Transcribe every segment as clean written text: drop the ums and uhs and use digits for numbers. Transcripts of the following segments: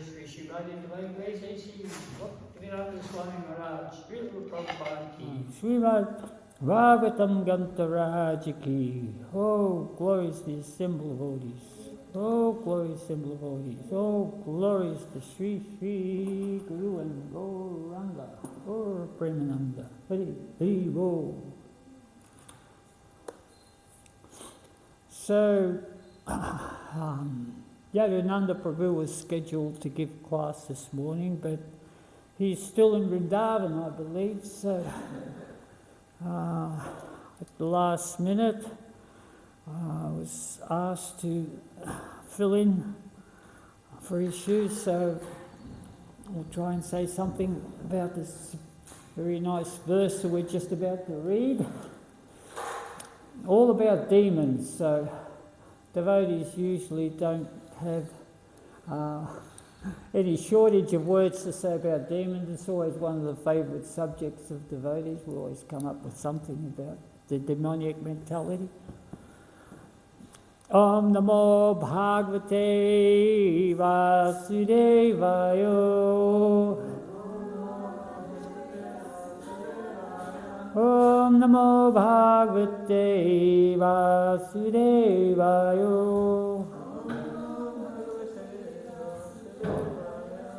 Sri Shivadi Devai Grace Shri Bhaktivedanta Swami Maharaj, Sri Prabhupada Ki. Srimad Bhagavatam Gantaraj Ki. Oh, glorious the assembled devotees. Oh, glorious assembled devotees. Oh, glorious the Sri Sri Guru and Gauranga. Oh, Premananda. Hari, Hari, Bo. So, Yadunanda Prabhu was scheduled to give class this morning, but he's still in Vrindavan, I believe, so at the last minute I was asked to fill in for his shoes, so I'll try and say something about this very nice verse that we're just about to read. All about demons, so devotees usually don't have any shortage of words to say about demons. It's always one of the favourite subjects of devotees. We always come up with something about the demoniac mentality. Om Namo Bhagavate Vasudevaya. Om Namo Bhagavate Vasudevaya.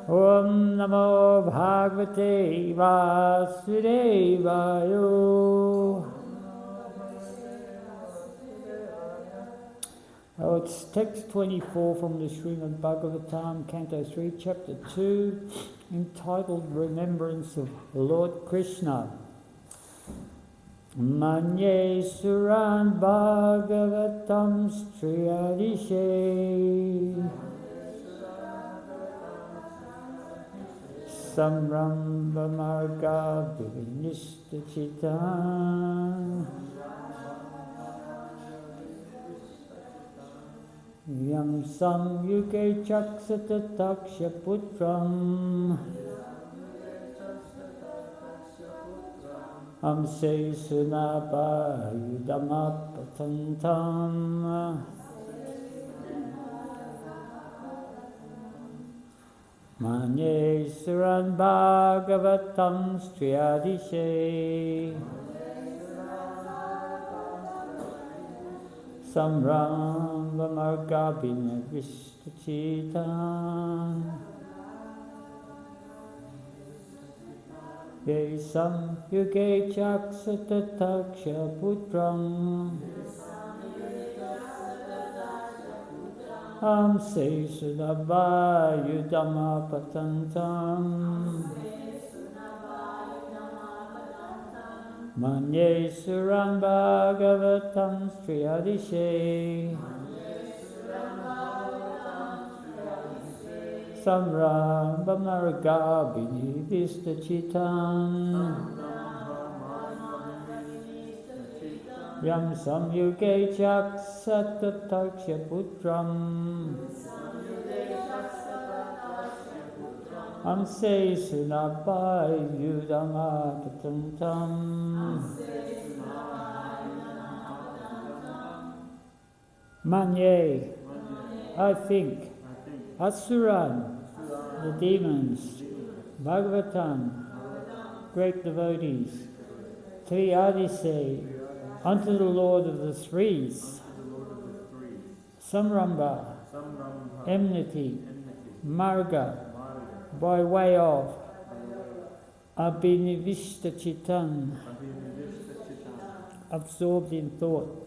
Om Namo Bhagavate Vasudevaya. Oh, it's text 24 from the Srimad Bhagavatam, Canto 3, Chapter 2, entitled Remembrance of Lord Krishna. Manye Suran Bhagavatam Striyadishe Samramba Marga Vivinishta Chitan Yam Samyuke Chaksata Taksha Putram Amse Sunapa Yudamapatantam Manye Suran Bhagavatam Striyadishe Samramba Margabhina Vishtachitam Yesam Yuge Chaksata Taksha Putram Amse Sudabhayudama Patantam Manye Suram Bhagavatam Striyadishe Samramba Margabhini Vistachitam Yam Samyuge Chaksata Taksha Putram Amse Sunabhayudama Patantam Manye, I think, Asuran, the demons, Bhagavatam, great devotees, Triyadise, unto the Lord of the Threes, Samramba, enmity, Marga, by way of Abhinivishta Chitan, absorbed in thought.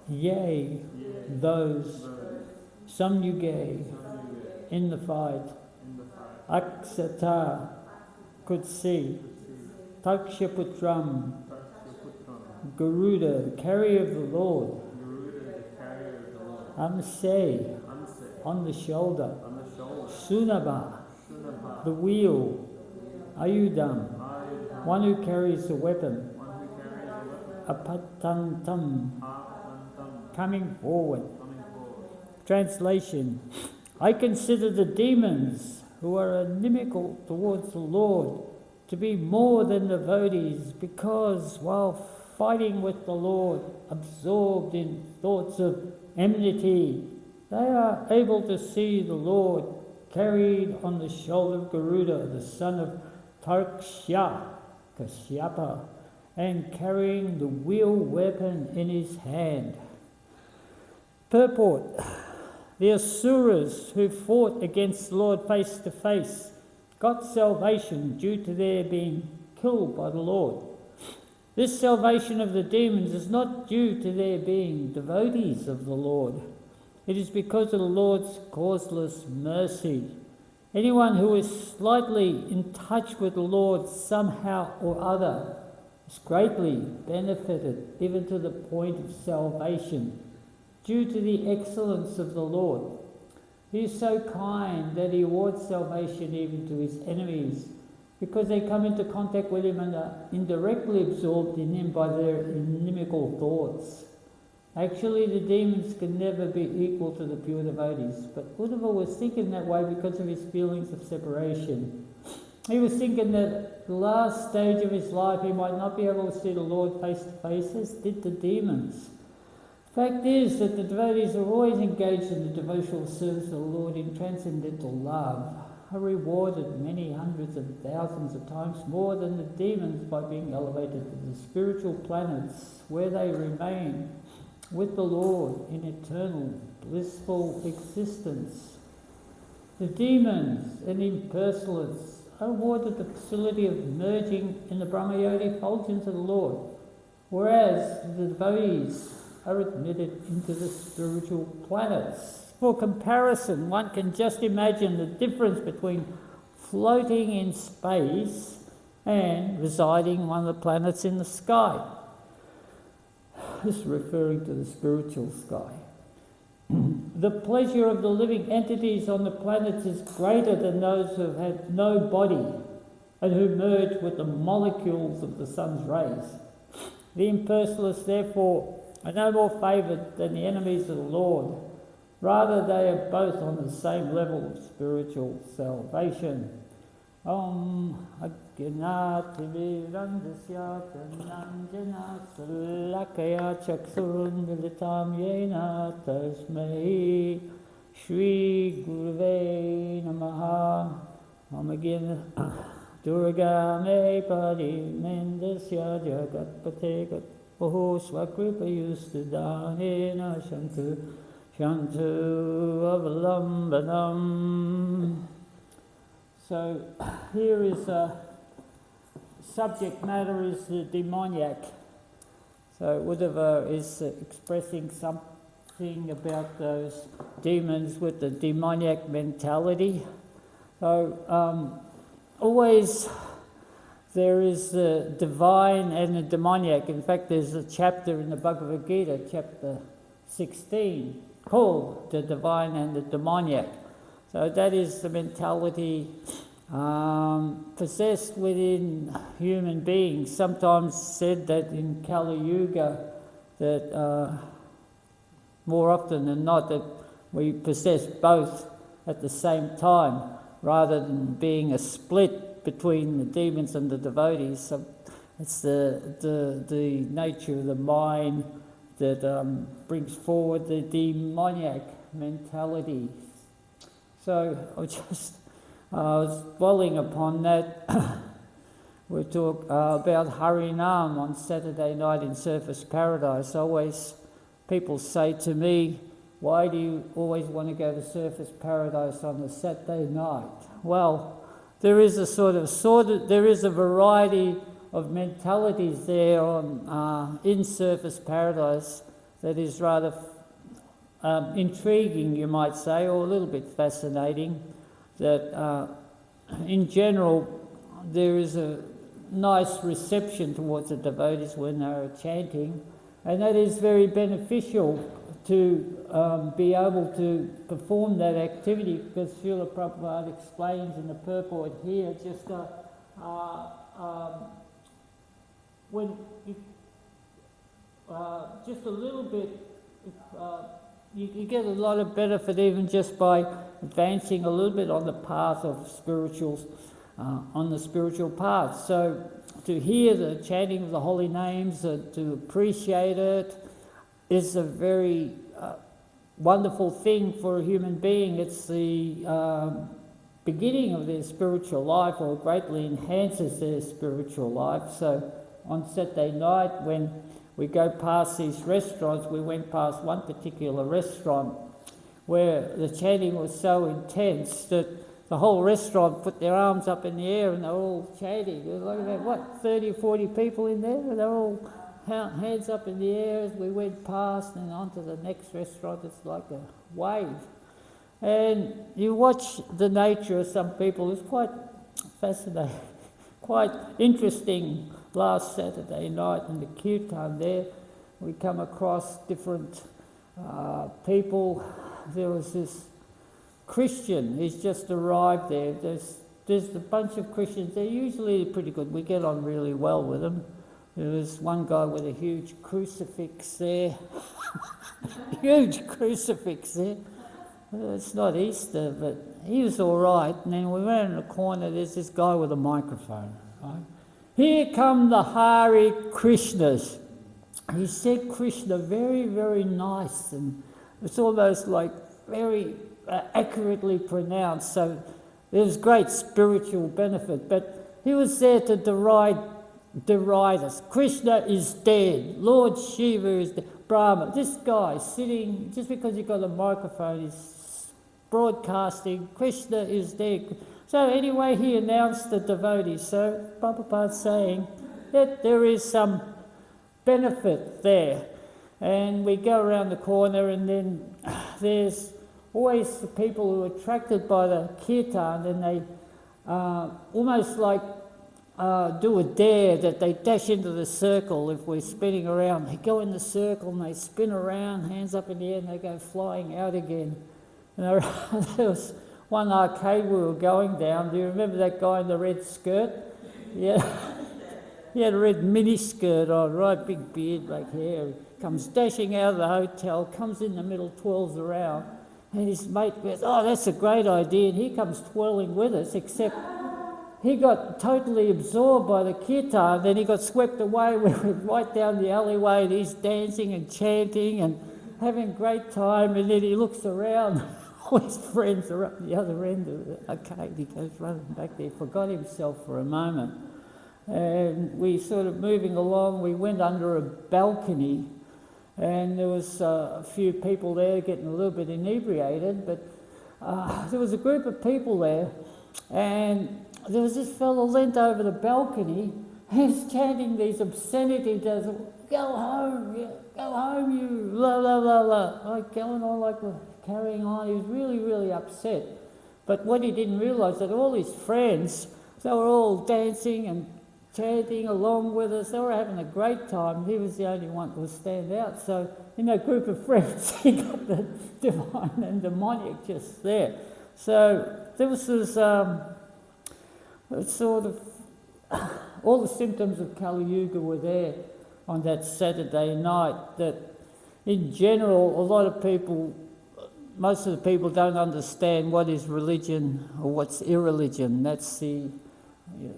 Yea, those, Samyuge, in the fight, Aksata, could see, Takshaputram, Garuda, carrier of the Lord, Amse, on the shoulder, Sunaba, the wheel, Ayudam, one who carries the weapon, Apatantam, coming forward. Translation: I consider the demons who are inimical towards the Lord to be more than devotees, because while fighting with the Lord, absorbed in thoughts of enmity, They are able to see the Lord carried on the shoulder of Garuda, the son of Kashyapa, and carrying the wheel weapon in his hand. Purport: the Asuras who fought against the Lord face to face got salvation due to their being killed by the Lord. This salvation of the demons is not due to their being devotees of the Lord. It is because of the Lord's causeless mercy. Anyone who is slightly in touch with the Lord somehow or other is greatly benefited, even to the point of salvation, due to the excellence of the Lord. He is so kind that he awards salvation even to his enemies, because they come into contact with him and are indirectly absorbed in him by their inimical thoughts. Actually, the demons can never be equal to the pure devotees, but Uddhava was thinking that way because of his feelings of separation. He was thinking that at the last stage of his life he might not be able to see the Lord face to face, as did the demons. Fact is that the devotees are always engaged in the devotional service of the Lord in transcendental love, are rewarded many hundreds and thousands of times more than the demons by being elevated to the spiritual planets, where they remain with the Lord in eternal blissful existence. The demons and impersonalists are awarded the facility of merging in the Brahma-Yodi effulgence of the Lord, whereas the devotees are admitted into the spiritual planets. For comparison, one can just imagine the difference between floating in space and residing on one of the planets in the sky. This is referring to the spiritual sky. The pleasure of the living entities on the planets is greater than those who have had no body and who merge with the molecules of the sun's rays. The impersonalists, therefore, are no more favoured than the enemies of the Lord. Rather, they are both on the same level of spiritual salvation. Om Ajnati Virandasya Chananjana Salakaya Chaksurun Militam Yena Tasmai Shri Gurave Namaha. Om again Durga Me Padi Mendasya Jagat Gat Oho Swakripa Yustadahena Shantu Avalambanam. So here is subject matter is the demoniac. So Uddhava is expressing something about those demons with the demoniac mentality. So always there is the divine and the demoniac. In fact, there's a chapter in the Bhagavad Gita, chapter 16, called the divine and the demoniac. So that is the mentality possessed within human beings. Sometimes said that in Kali Yuga, that more often than not, that we possess both at the same time, rather than being a split between the demons and the devotees. So it's the nature of the mind that brings forward the demoniac mentality. So I was dwelling upon that. We talk about Harinam on Saturday night in Surface Paradise. Always people say to me, why do you always want to go to Surface Paradise on a Saturday night? Well, there is there is a variety of mentalities there on in Surface Paradise that is rather intriguing, you might say, or a little bit fascinating. That in general there is a nice reception towards the devotees when they are chanting, and that is very beneficial to be able to perform that activity, because Srila Prabhupada explains in the purport here just when just a little bit, you get a lot of benefit even just by advancing a little bit on the path of spirituals, on the spiritual path. So to hear the chanting of the holy names, to appreciate it, is a very wonderful thing for a human being. It's the beginning of their spiritual life, or greatly enhances their spiritual life. So on Saturday night, when we go past these restaurants, we went past one particular restaurant where the chanting was so intense that the whole restaurant put their arms up in the air and they're all chanting. There was like about, 30 or 40 people in there, and they're all hands up in the air as we went past, and on to the next restaurant. It's like a wave. And you watch the nature of some people. It's quite fascinating, quite interesting. Last Saturday night in the kirtan there, we come across different people. There was this Christian, he's just arrived there. There's a bunch of Christians. They're usually pretty good. We get on really well with them. There was one guy with a huge crucifix there. Huge crucifix there. It's not Easter, but he was all right. And then we went in the corner, there's this guy with a microphone, right? Here come the Hare Krishnas. He said Krishna very, very nice, and it's almost like very accurately pronounced, so there's great spiritual benefit. But he was there to deride us. Krishna is dead. Lord Shiva is dead. Brahma. This guy sitting, just because he got a microphone, is broadcasting, Krishna is dead. So anyway, he announced the devotees. So Prabhupada's saying that there is some benefit there. And we go around the corner, and then there's always the people who are attracted by the kirtan, and they almost like do a dare that they dash into the circle. If we're spinning around, they go in the circle and they spin around, hands up in the air, and they go flying out again. And there was one arcade we were going down. Do you remember that guy in the red skirt? Yeah. He had a red mini skirt on, right, big beard, black hair. Comes dashing out of the hotel, comes in the middle, twirls around, and his mate goes, "Oh, that's a great idea," and he comes twirling with us, except he got totally absorbed by the kirtan, then he got swept away. We went right down the alleyway, and he's dancing and chanting and having a great time, and then he looks around. All his friends are up the other end of the arcade. He goes running back there, forgot himself for a moment. And we sort of moving along, we went under a balcony, and there was a few people there getting a little bit inebriated, but there was a group of people there, and there was this fellow leant over the balcony, and he's chanting these obscenities, "Go home, you, la la la la," like going on like carrying on. He was really, really upset. But what he didn't realise, that all his friends, they were all dancing and chanting along with us. They were having a great time. He was the only one to stand out. So in that group of friends, he got the divine and demoniac just there. So there was this sort of, all the symptoms of Kali Yuga were there on that Saturday night. That in general, a lot of people, most of the people don't understand what is religion or what's irreligion. That's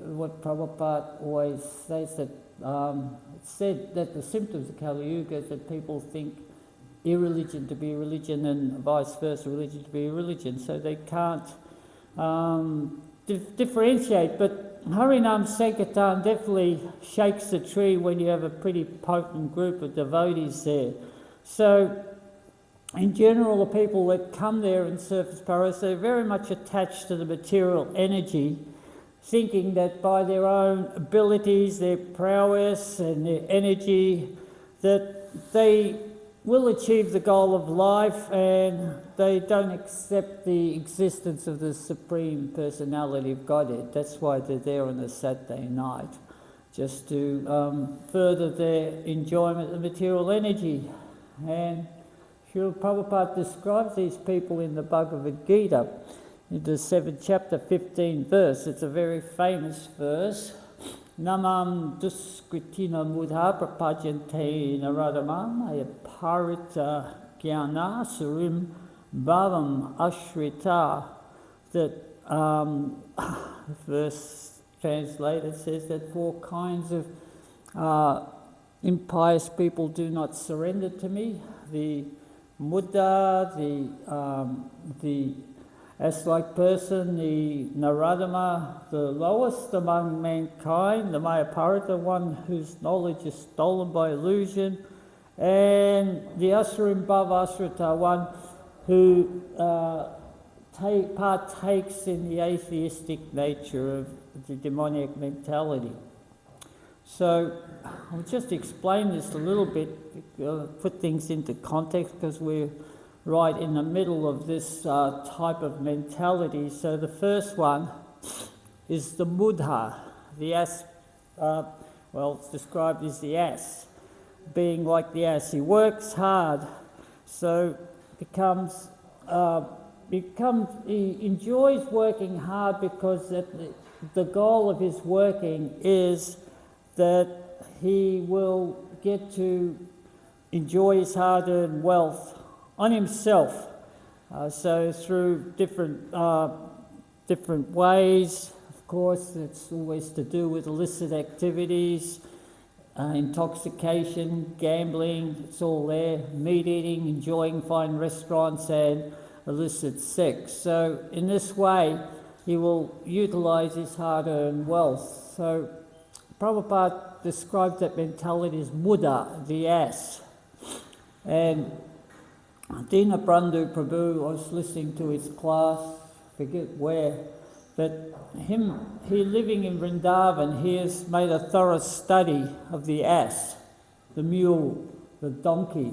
what Prabhupada always says, that it said that the symptoms of Kali Yuga is that people think irreligion to be religion and vice versa, religion to be religion. So they can't differentiate. But Harinam Sankirtan definitely shakes the tree when you have a pretty potent group of devotees there. So in general, the people that come there in surface paradise, they're very much attached to the material energy, thinking that by their own abilities, their prowess and their energy, that they will achieve the goal of life, and they don't accept the existence of the Supreme Personality of Godhead. That's why they're there on the Saturday night, just to further their enjoyment of material energy. And Srila Prabhupada describes these people in the Bhagavad Gita, in the 7th chapter, 15th verse. It's a very famous verse. Namam duskritina mudha prapajante naradamam ayaparita jnana surim bhavam ashrita. That verse translated says that 4 kinds of impious people do not surrender to me: the Buddha, the S-like person, the Naradama, the lowest among mankind, the Mayaparita, one whose knowledge is stolen by illusion, and the Asurim Bhavasrita, one who partakes in the atheistic nature of the demoniac mentality. So I'll just explain this a little bit, put things into context, because we're right in the middle of this type of mentality. So the first one is the Buddha, the ass. It's described as the ass, being like the ass. He works hard, so he enjoys working hard because the goal of his working is that he will get to enjoy his hard-earned wealth on himself. So through different ways, of course, it's always to do with illicit activities, intoxication, gambling, it's all there, meat eating, enjoying fine restaurants and illicit sex. So in this way, he will utilize his hard-earned wealth. So Prabhupada described that mentality as Buddha, the ass. And Dinabandhu Prabhu, I was listening to his class, forget where, but he living in Vrindavan, he has made a thorough study of the ass, the mule, the donkey.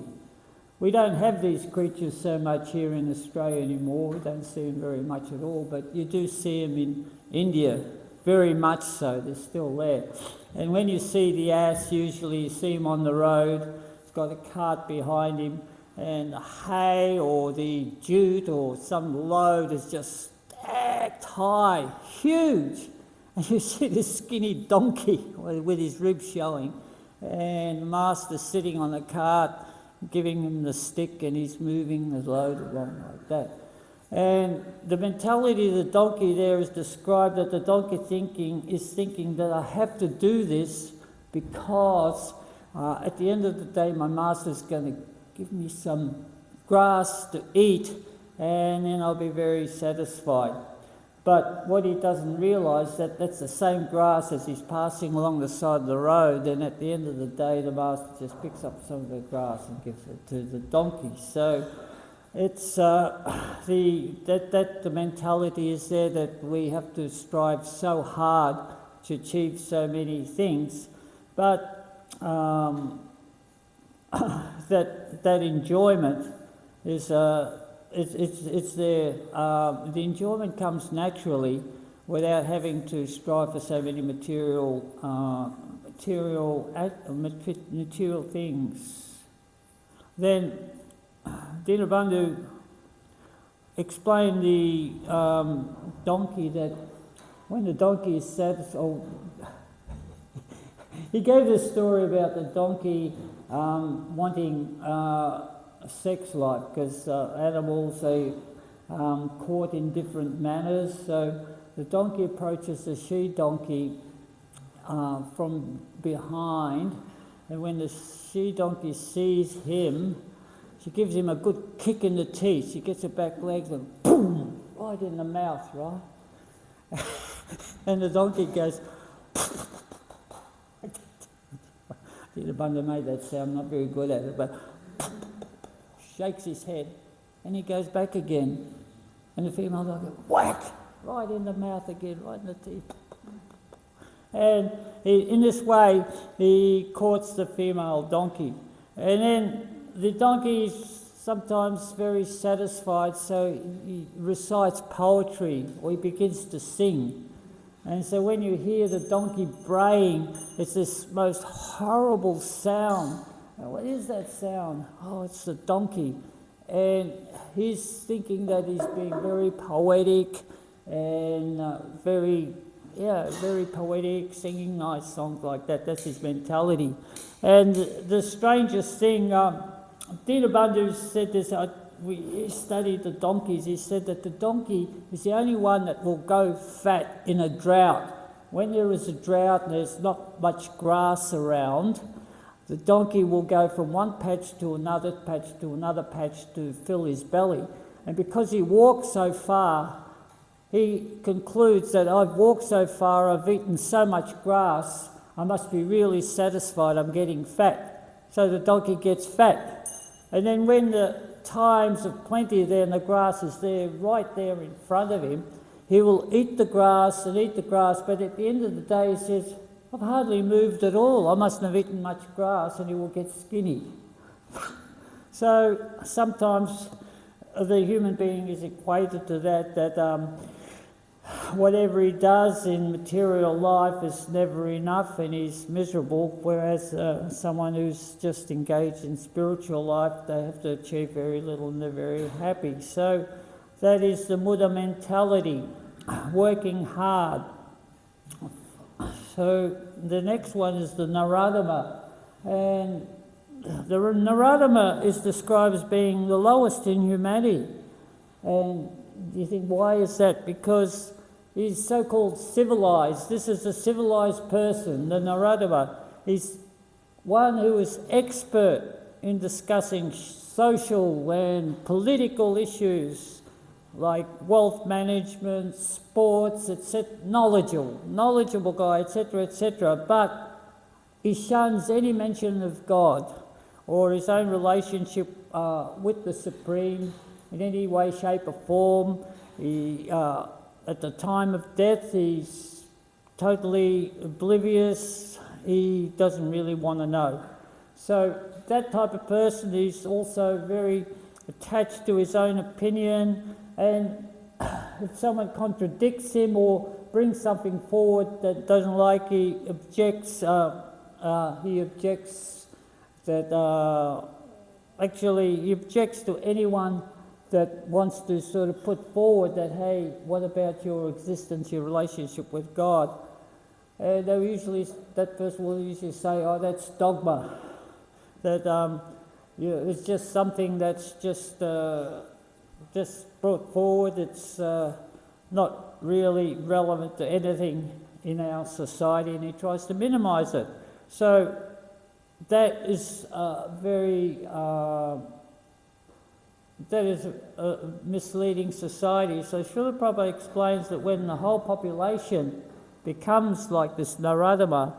We don't have these creatures so much here in Australia anymore, we don't see them very much at all, but you do see them in India, very much so, they're still there. And when you see the ass, usually you see him on the road, he's got a cart behind him, and the hay or the jute or some load is just stacked high, huge. And you see this skinny donkey with his ribs showing, and the master sitting on the cart, giving him the stick, and he's moving the load along like that. And the mentality of the donkey there is described that the donkey is thinking that I have to do this because at the end of the day my master's going to give me some grass to eat and then I'll be very satisfied. But what he doesn't realise that that's the same grass as he's passing along the side of the road, and at the end of the day the master just picks up some of the grass and gives it to the donkey. So it's the mentality is there that we have to strive so hard to achieve so many things, but that enjoyment is it's there. The enjoyment comes naturally without having to strive for so many material things. Then Dinabandhu explained the donkey, that when the donkey is satisfied, he gave this story about the donkey wanting sex life, because animals, they court in different manners. So the donkey approaches the she donkey from behind, and when the she donkey sees him, she gives him a good kick in the teeth. She gets her back legs and boom, right in the mouth, right? And the donkey goes. Dinabandhu made that sound, not very good at it, but shakes his head, and he goes back again, and the female donkey, whack, right in the mouth again, right in the teeth. And in this way, he courts the female donkey. And then the donkey is sometimes very satisfied, so he recites poetry, or he begins to sing. And so when you hear the donkey braying, it's this most horrible sound. Now, what is that sound? Oh, it's the donkey. And he's thinking that he's being very poetic and very poetic, singing nice songs like that. That's his mentality. And the strangest thing, Dinabandhu said this, we studied the donkeys. He said that the donkey is the only one that will go fat in a drought. When there is a drought and there's not much grass around, the donkey will go from one patch to another patch to another patch to fill his belly. And because he walks so far, he concludes that I've walked so far, I've eaten so much grass, I must be really satisfied, I'm getting fat. So the donkey gets fat. And then when the times of plenty are there and the grass is there, right there in front of him, he will eat the grass and eat the grass, but at the end of the day he says, I've hardly moved at all, I mustn't have eaten much grass, and he will get skinny. So sometimes the human being is equated to that whatever he does in material life is never enough and he's miserable, whereas someone who's just engaged in spiritual life, they have to achieve very little and they're very happy. So that is the Buddha mentality, working hard. So the next one is the Naradama, and the Naradama is described as being the lowest in humanity. And you think, why is that? Because he's so-called civilized. This is a civilized person, the Naradama. He's one who is expert in discussing social and political issues like wealth management, sports, etc. Knowledgeable guy, etc., etc. But he shuns any mention of God or his own relationship with the Supreme in any way, shape or form. He, at the time of death, he's totally oblivious. He doesn't really want to know. So that type of person is also very attached to his own opinion, and if someone contradicts him or brings something forward that doesn't like, he objects. Actually he objects to anyone that wants to sort of put forward that, hey, what about your existence, your relationship with God? And that person will usually say, oh, that's dogma. That it's just something that's just brought forward. It's not really relevant to anything in our society, and he tries to minimize it. So that is a misleading society. So Srila Prabhupada explains that when the whole population becomes like this Naradama,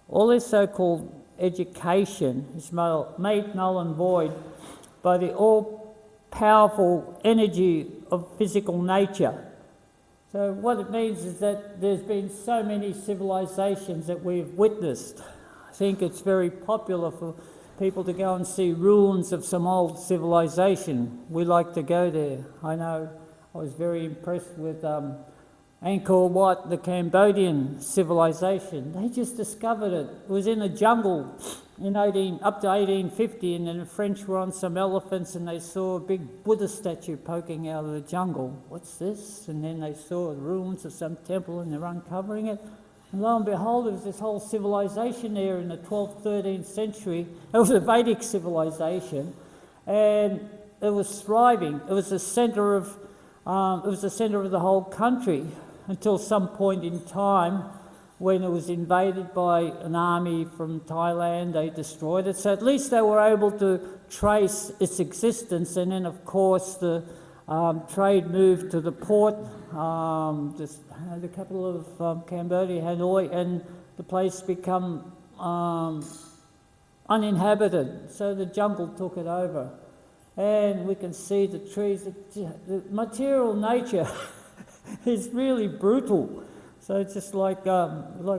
all this so-called education is made null and void by the all-powerful energy of physical nature. So what it means is that there's been so many civilizations that we've witnessed. I think it's very popular for people to go and see ruins of some old civilization. We like to go there. I know I was very impressed with Angkor Wat, the Cambodian civilization. They just discovered it. It was in a jungle up to 1850, and then the French were on some elephants and they saw a big Buddha statue poking out of the jungle. What's this? And then they saw the ruins of some temple and they're uncovering it. And lo and behold, there was this whole civilization there in the 12th, 13th century. It was a Vedic civilization, and it was thriving. It was the centre of the whole country until some point in time when it was invaded by an army from Thailand. They destroyed it. So at least they were able to trace its existence, and then of course the trade moved to the port, the capital of Cambodia, Hanoi, and the place become uninhabited. So the jungle took it over. And we can see the trees, the material nature is really brutal. So it's just like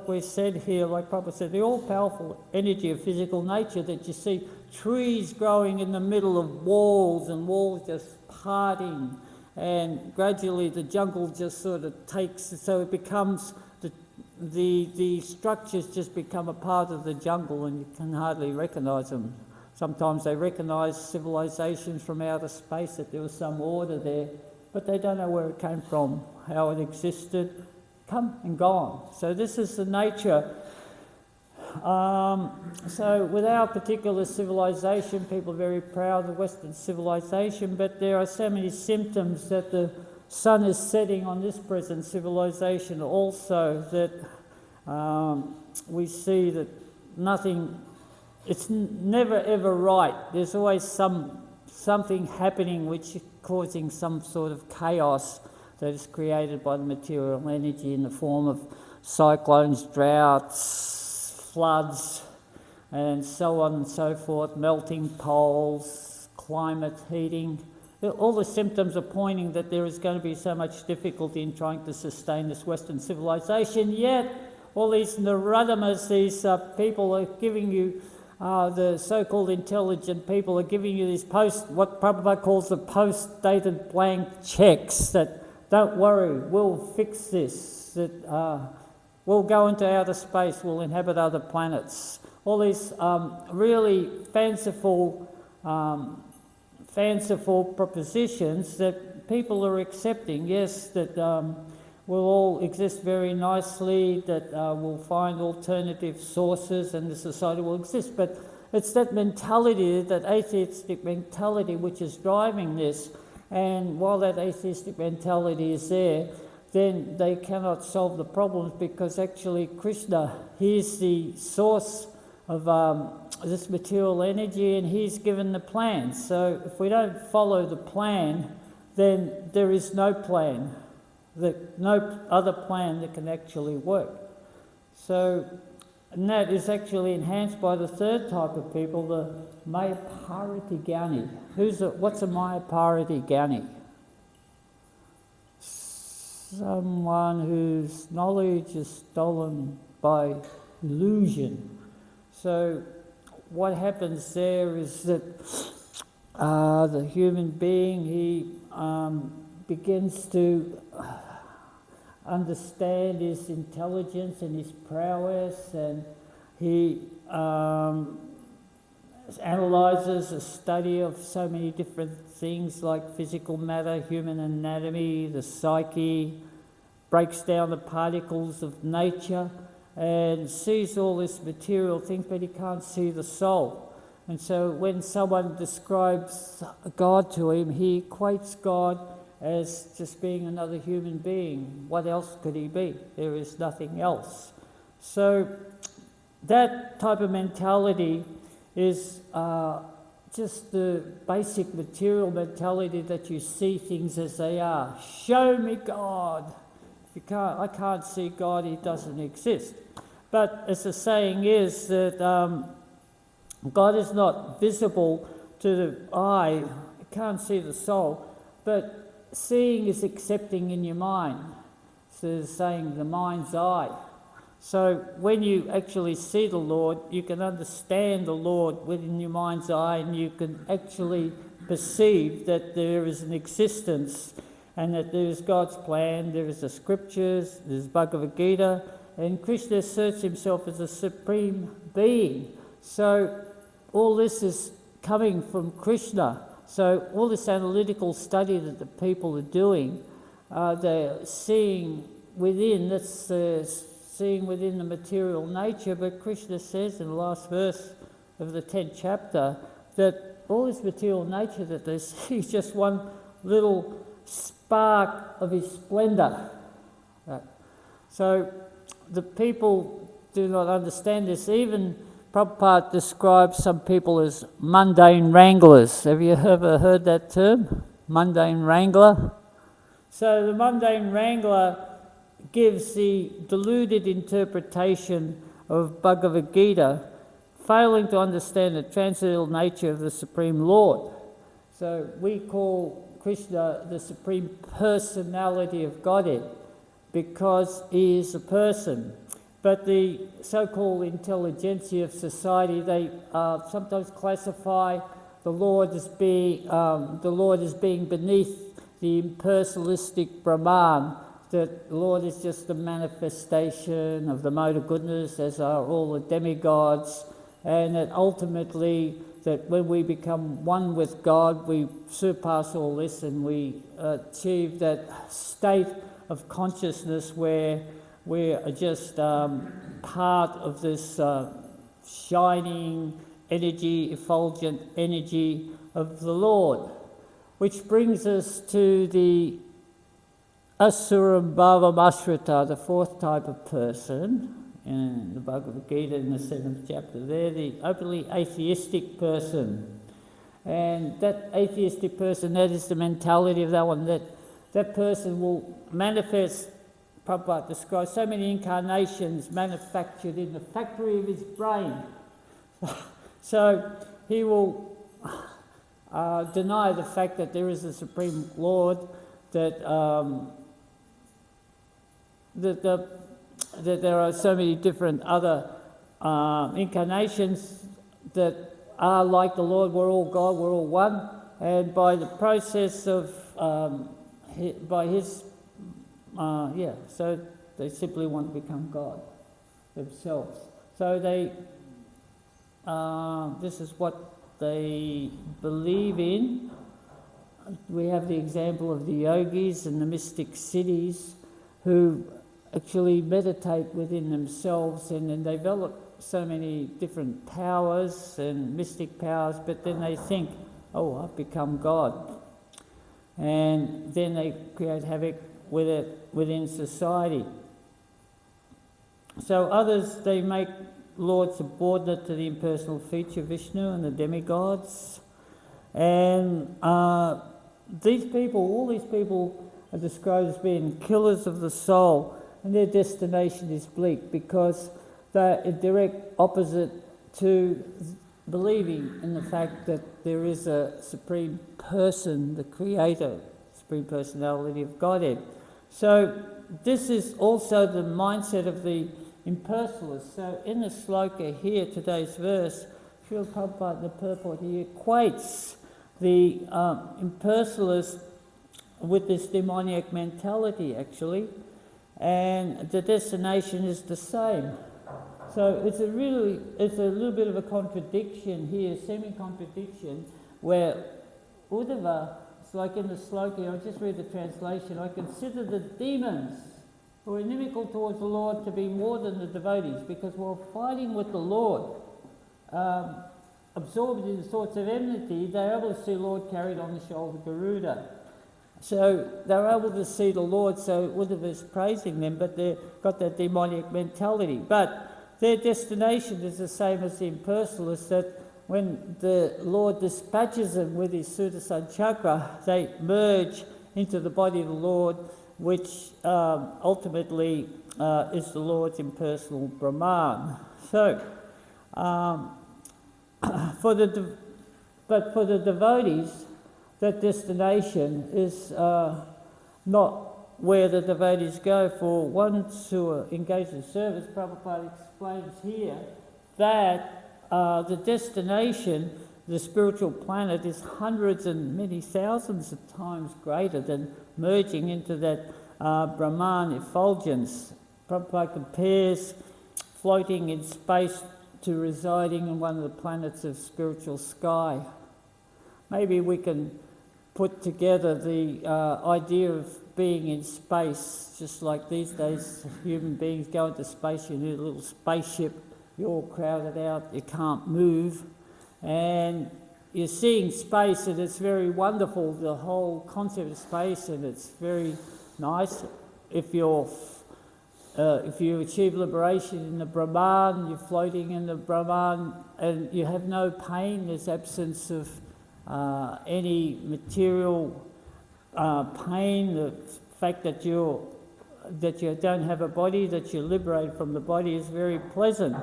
we said here, like Prabhupada said, the all-powerful energy of physical nature, that you see trees growing in the middle of walls and walls just parting, and gradually the jungle just sort of takes, so it becomes, the structures just become a part of the jungle and you can hardly recognise them. Sometimes they recognise civilizations from outer space, that there was some order there, but they don't know where it came from, how it existed, come and gone. So this is the nature. So with our particular civilization, people are very proud of Western civilization, but there are so many symptoms that the sun is setting on this present civilization also, that we see that nothing it's never ever right. There's always something happening which is causing some sort of chaos that is created by the material energy in the form of cyclones, droughts, floods, and so on and so forth, melting poles, climate heating. All the symptoms are pointing that there is going to be so much difficulty in trying to sustain this Western civilization, yet all these Naradamas, these people are giving you, the so-called intelligent people are giving you these what Prabhupada calls the post-dated blank checks that, don't worry, we'll fix this, that we'll go into outer space, we'll inhabit other planets. All these really fanciful propositions that people are accepting. Yes, that we'll all exist very nicely, that we'll find alternative sources and the society will exist. But it's that mentality, that atheistic mentality, which is driving this. And while that atheistic mentality is there, then they cannot solve the problems, because actually Krishna, he is the source of this material energy, and he's given the plan. So if we don't follow the plan, then there is no plan, no other plan that can actually work. So, and that is actually enhanced by the third type of people, the Mayapariti Gyani. What's a Mayapariti Gyani? Someone whose knowledge is stolen by illusion. So what happens there is that the human being, he begins to understand his intelligence and his prowess, and he analyzes a study of so many different things like physical matter, human anatomy, the psyche, breaks down the particles of nature, and sees all this material things, but he can't see the soul. And so when someone describes God to him, he equates God as just being another human being. What else could he be? There is nothing else. So that type of mentality is just the basic material mentality, that you see things as they are. Show me God. I can't see God, he doesn't exist. But as the saying is that God is not visible to the eye, you can't see the soul, but seeing is accepting in your mind. So the saying, the mind's eye. So when you actually see the Lord, you can understand the Lord within your mind's eye, and you can actually perceive that there is an existence, and that there is God's plan, there is the scriptures, there's Bhagavad Gita, and Krishna asserts himself as a supreme being. So all this is coming from Krishna. So all this analytical study that the people are doing, they're seeing within, seeing within the material nature, but Krishna says in the last verse of the 10th chapter that all this material nature that they see is just one little spark of his splendor. So the people do not understand this. Even Prabhupada describes some people as mundane wranglers. Have you ever heard that term? Mundane wrangler? So the mundane wrangler gives the deluded interpretation of Bhagavad Gita, failing to understand the transcendental nature of the Supreme Lord. So we call Krishna the Supreme Personality of Godhead because he is a person. But the so-called intelligentsia of society, they sometimes classify the Lord as being beneath the impersonalistic Brahman, that the Lord is just a manifestation of the mode of goodness, as are all the demigods, and that ultimately that when we become one with God, we surpass all this and we achieve that state of consciousness where we are just part of this shining energy, effulgent energy of the Lord. Which brings us to the Asuram Bhavam Ashrita, the fourth type of person, in the Bhagavad Gita in the 7th chapter. They're the openly atheistic person. And that atheistic person, that is the mentality of that one, that person will manifest, Prabhupada describes so many incarnations manufactured in the factory of his brain. So he will deny the fact that there is a Supreme Lord, that there are so many different other incarnations that are like the Lord. We're all God, we're all one, and by the process of so they simply want to become God themselves. So they this is what they believe in. We have the example of the yogis and the mystic cities who actually meditate within themselves and then develop so many different powers and mystic powers, but then they think, oh, I've become God. And then they create havoc with it within society. So others, they make Lord subordinate to the impersonal feature Vishnu and the demigods. And all these people are described as being killers of the soul, and their destination is bleak because they're a direct opposite to believing in the fact that there is a supreme person, the creator, supreme personality of Godhead. So this is also the mindset of the impersonalist. So in the sloka here, today's verse, Srila Prabhupada in the purport, he equates the impersonalist with this demoniac mentality actually, and the destination is the same. So it's a little bit of a contradiction here, semi-contradiction, where Uddhava, it's like in the sloka, I'll just read the translation, I consider the demons who are inimical towards the Lord to be more than the devotees, because while fighting with the Lord, absorbed in thoughts of enmity, they're able to see the Lord carried on the shoulder Garuda. So they're able to see the Lord, so Uddhava is praising them, but they've got that demoniac mentality. But their destination is the same as the impersonalists, that when the Lord dispatches them with his Sudarsana chakra, they merge into the body of the Lord, which ultimately is the Lord's impersonal Brahman. So, for the devotees, that destination is not where the devotees go. For ones who are engaged in service, Prabhupada explains here that the destination, the spiritual planet, is hundreds and many thousands of times greater than merging into that Brahman effulgence. Prabhupada compares floating in space to residing in one of the planets of spiritual sky. Maybe we can put together the idea of being in space, just like these days human beings go into space, you need a little spaceship, you're all crowded out, you can't move, and you're seeing space and it's very wonderful, the whole concept of space, and it's very nice. If you achieve liberation in the Brahman, you're floating in the Brahman and you have no pain, there's absence of any material pain, the fact that you don't have a body, that you're liberated from the body is very pleasant.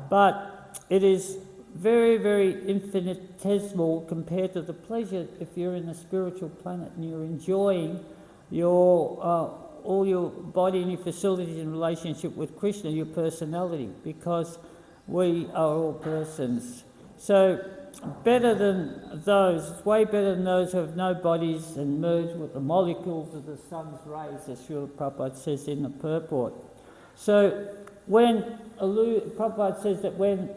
But it is very, very infinitesimal compared to the pleasure if you're in a spiritual planet and you're enjoying your all your body and your facilities in relationship with Krishna, your personality, because we are all persons. So better than those, way better than those who have no bodies and merge with the molecules of the sun's rays, as Srila Prabhupada says in the purport. So when Prabhupada says that when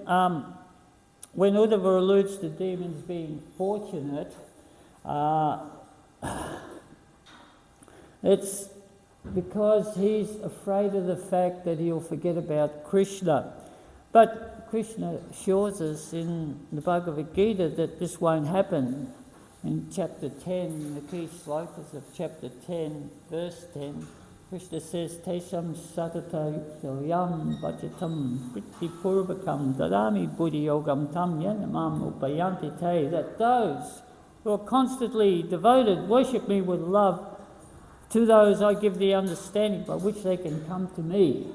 Uddhava alludes to demons being fortunate, it's because he's afraid of the fact that he'll forget about Krishna. But Krishna assures us in the Bhagavad Gita that this won't happen. In chapter 10, in the key slokas of chapter 10, verse 10, Krishna says, Tesham satata yam vajatam priti purvakam dadami buddhi yogam tam yanamam upayanti te, that those who are constantly devoted worship me with love, to those I give the understanding by which they can come to me.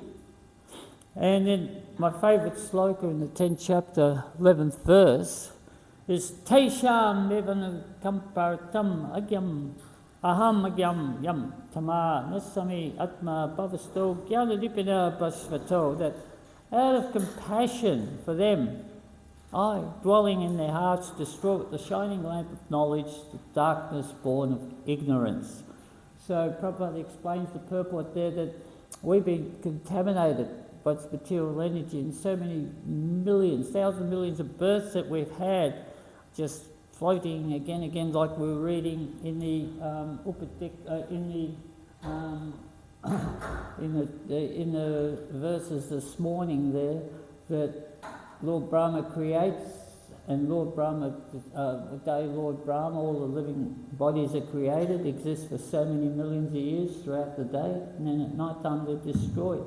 And then my favourite sloka in the 10th chapter, 11th verse, is Tesham evanu kampartam agyam aham agyam yam tama nasami atma bhavasto gyanadipina bhasvato, that out of compassion for them, I, dwelling in their hearts, destroy with the shining lamp of knowledge the darkness born of ignorance. So Prabhupada explains the purport there that we've been contaminated by its material energy in so many millions, thousands of millions of births that we've had, just floating again, like we were reading in the in the verses this morning there, that Lord Brahma creates, and Lord Brahma, the day Lord Brahma, all the living bodies are created, exist for so many millions of years throughout the day, and then at night time they're destroyed.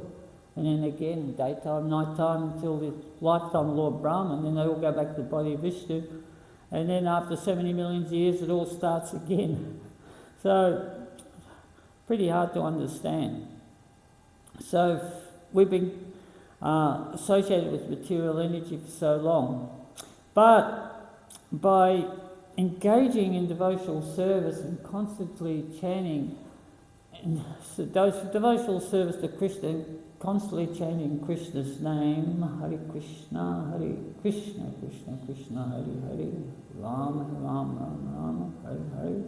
And then again, daytime, nighttime, until the lifetime of Lord Brahma, and then they all go back to the body of Vishnu. And then after so many millions of years, it all starts again. So, pretty hard to understand. So, we've been associated with material energy for so long. But by engaging in devotional service and constantly chanting, and so devotional service to Krishna, constantly chanting Krishna's name, Hare Krishna, Krishna, Krishna, Hare Hare, Rama, Rama, Rama, Rama, Hare Hare.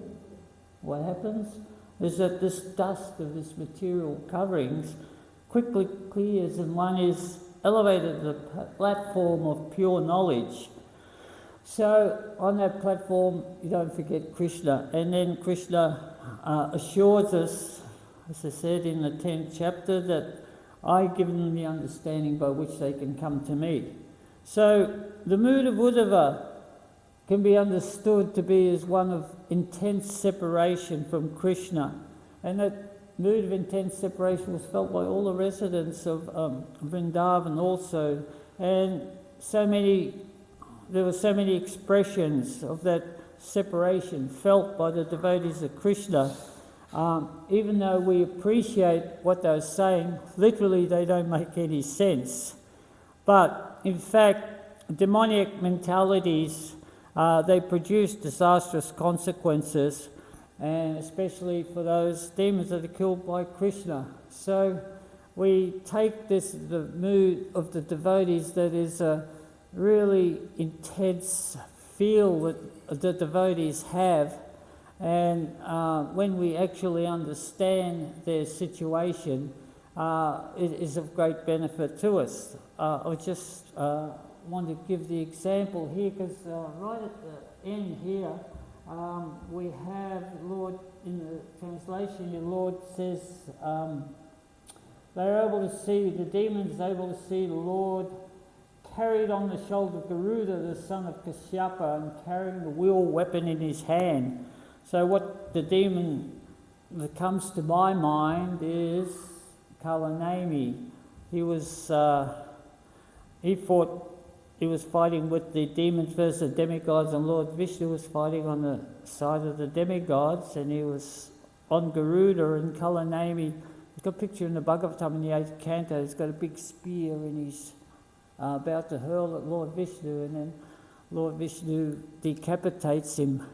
What happens is that this dust of this material coverings quickly clears, and one is elevated to the platform of pure knowledge. So on that platform, you don't forget Krishna, and then Krishna assures us, as I said in the 10th chapter, that I give them the understanding by which they can come to me. So the mood of Uddhava can be understood to be as one of intense separation from Krishna, and that mood of intense separation was felt by all the residents of Vrindavan also, and there were so many expressions of that separation felt by the devotees of Krishna. Even though we appreciate what they're saying, literally they don't make any sense. But in fact, demoniac mentalities, they produce disastrous consequences, and especially for those demons that are killed by Krishna. So we take the mood of the devotees that is a really intense feel that the devotees have, and when we actually understand their situation, it is of great benefit to us. I just want to give the example here, because right at the end here, we have Lord, in the translation, the Lord says, they're able to see, the demons able to see the Lord carried on the shoulder Garuda, the son of Kashyapa, and carrying the wheel weapon in his hand. So what the demon that comes to my mind is Kalanemi. He was fighting with the demons versus the demigods, and Lord Vishnu was fighting on the side of the demigods, and he was on Garuda, and Kalanemi, you've got a picture in the Bhagavatam in the 8th canto, he's got a big spear and he's about to hurl at Lord Vishnu, and then Lord Vishnu decapitates him,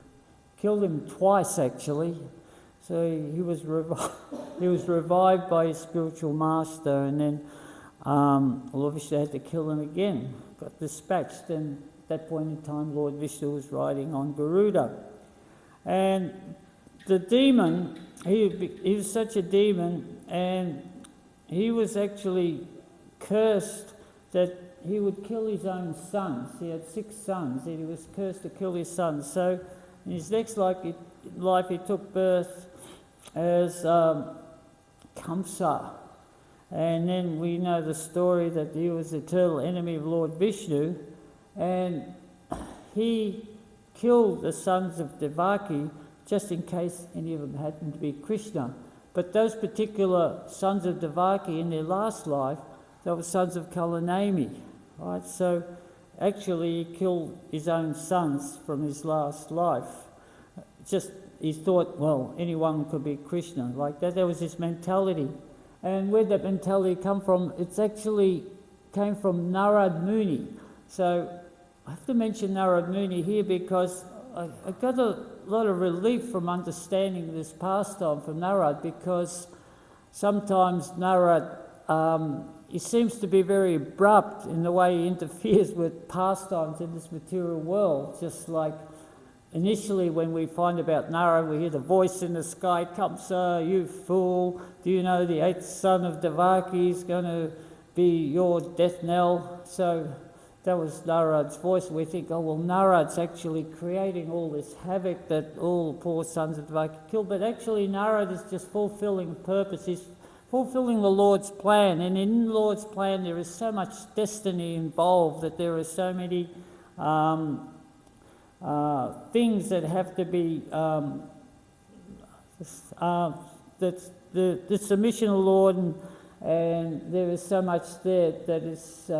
killed him twice actually. So he was revived by his spiritual master, and then Lord Vishnu had to kill him again, got dispatched, and at that point in time Lord Vishnu was riding on Garuda. And the demon, he was such a demon, and he was actually cursed that he would kill his own sons. He had 6 sons, and he was cursed to kill his sons. So in his next life he took birth as Kamsa. And then we know the story that he was the eternal enemy of Lord Vishnu, and he killed the sons of Devaki just in case any of them happened to be Krishna. But those particular sons of Devaki in their last life, they were sons of Kalanemi, right? So actually he killed his own sons from his last life. Just, he thought, well, anyone could be Krishna, like that. There was this mentality. And where'd that mentality come from? It's actually came from Narad Muni. So I have to mention Narad Muni here because I got a lot of relief from understanding this pastime from Narad, because sometimes Narad, he seems to be very abrupt in the way he interferes with pastimes in this material world. Just like initially when we find about Narad, we hear the voice in the sky, Kamsa, you fool, do you know the eighth son of Devaki is going to be your death knell? So that was Narad's voice. We think, oh, well, Narad's actually creating all this havoc that all the poor sons of Devaki killed. But actually, Narad is just fulfilling purpose. He's fulfilling the Lord's plan. And in the Lord's plan, there is so much destiny involved, that there are so many things that have to be, that's the submission of the Lord, and there is so much there that is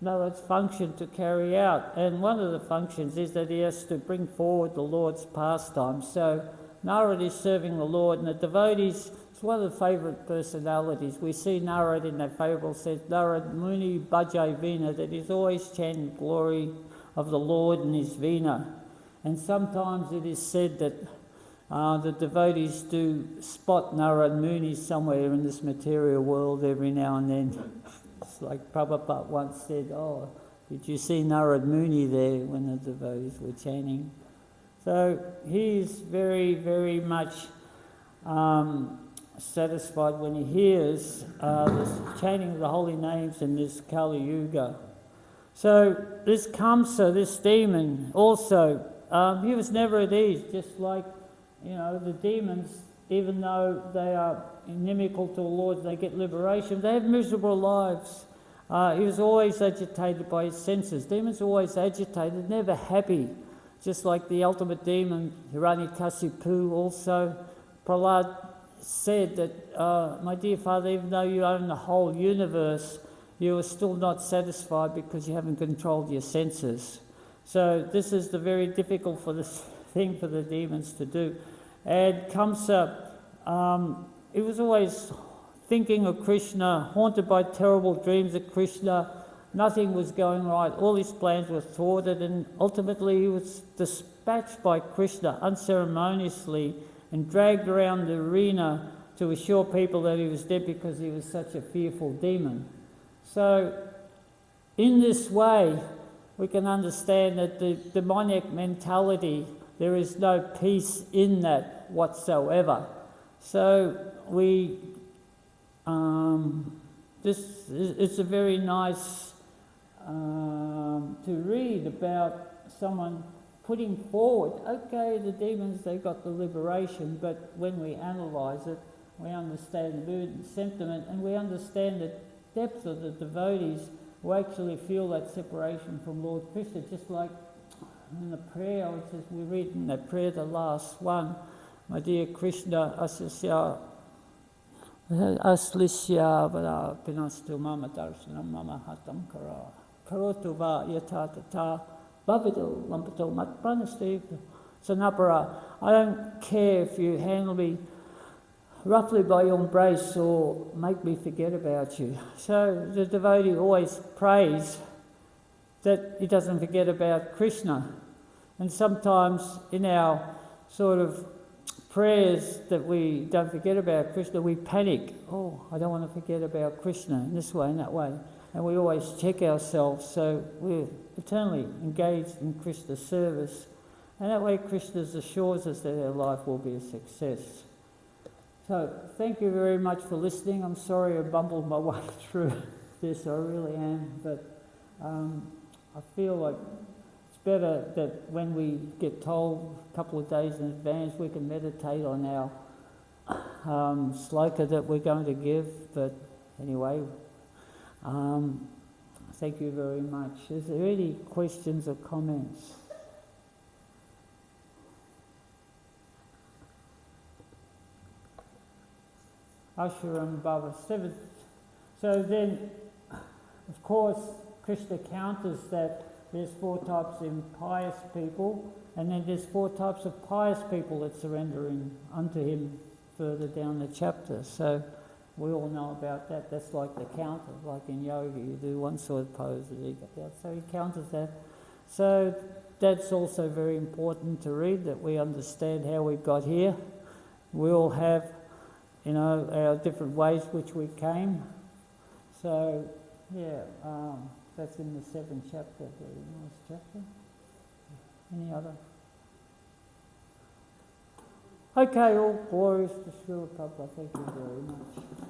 Narad's function to carry out. And one of the functions is that he has to bring forward the Lord's pastime. So Narad is serving the Lord, and the devotees, it's one of the favourite personalities. We see Narad in that fable says, Narad Muni Bhajai Vina, that he's always chanting glory of the Lord in his Vina. And sometimes it is said that the devotees do spot Narad Muni somewhere in this material world every now and then. It's like Prabhupada once said, oh, did you see Narad Muni there when the devotees were chanting? So he's very, very much satisfied when he hears this chanting of the holy names in this Kali Yuga. So this Kamsa, this demon, also, he was never at ease, just like, the demons, even though they are inimical to the Lord, they get liberation, they have miserable lives. He was always agitated by his senses. Demons are always agitated, never happy. Just like the ultimate demon, Hiranyakasipu also. Prahlad said that, my dear Father, even though you own the whole universe, you are still not satisfied because you haven't controlled your senses. So this is the very difficult thing for the demons to do. And Kamsa, he was always thinking of Krishna, haunted by terrible dreams of Krishna. Nothing was going right. All his plans were thwarted, and ultimately he was dispatched by Krishna unceremoniously and dragged around the arena to assure people that he was dead because he was such a fearful demon. So in this way, we can understand that the demoniac mentality, there is no peace in that whatsoever. So it's a very nice to read about someone putting forward, okay, the demons, they got the liberation, but when we analyse it, we understand the mood and sentiment, and we understand the depth of the devotees who actually feel that separation from Lord Krishna, just like in the prayer, which is we read in that prayer, the last one, my dear Krishna, aslisya vada pinastu mama darshanam mama hatam kara karotu va yatatata bhavido lampato matpranasti sanapara. I don't care if you handle me roughly by your embrace or make me forget about you. So the devotee always prays that he doesn't forget about Krishna. And sometimes in our sort of prayers that we don't forget about Krishna, we panic. Oh, I don't want to forget about Krishna in this way and that way. And we always check ourselves, so we're eternally engaged in Krishna's service. And that way Krishna assures us that our life will be a success. So thank you very much for listening. I'm sorry I bumbled my way through this, I really am, but I feel like it's better that when we get told a couple of days in advance, we can meditate on our sloka that we're going to give. But anyway, thank you very much. Is there any questions or comments? Ashuram Bhava, 7th. So then, of course, Krishna counters that there's 4 types of impious people, and then there's 4 types of pious people that surrender unto him further down the chapter. So we all know about that. That's like the counter, like in yoga, you do one sort of pose and you get out. So he counters that. So that's also very important to read, that we understand how we got here. We all have, our different ways which we came. So, yeah, that's in the 7th chapter. Very nice chapter. Any other? Okay, all glories to Srila Prabhupada. Thank you very much.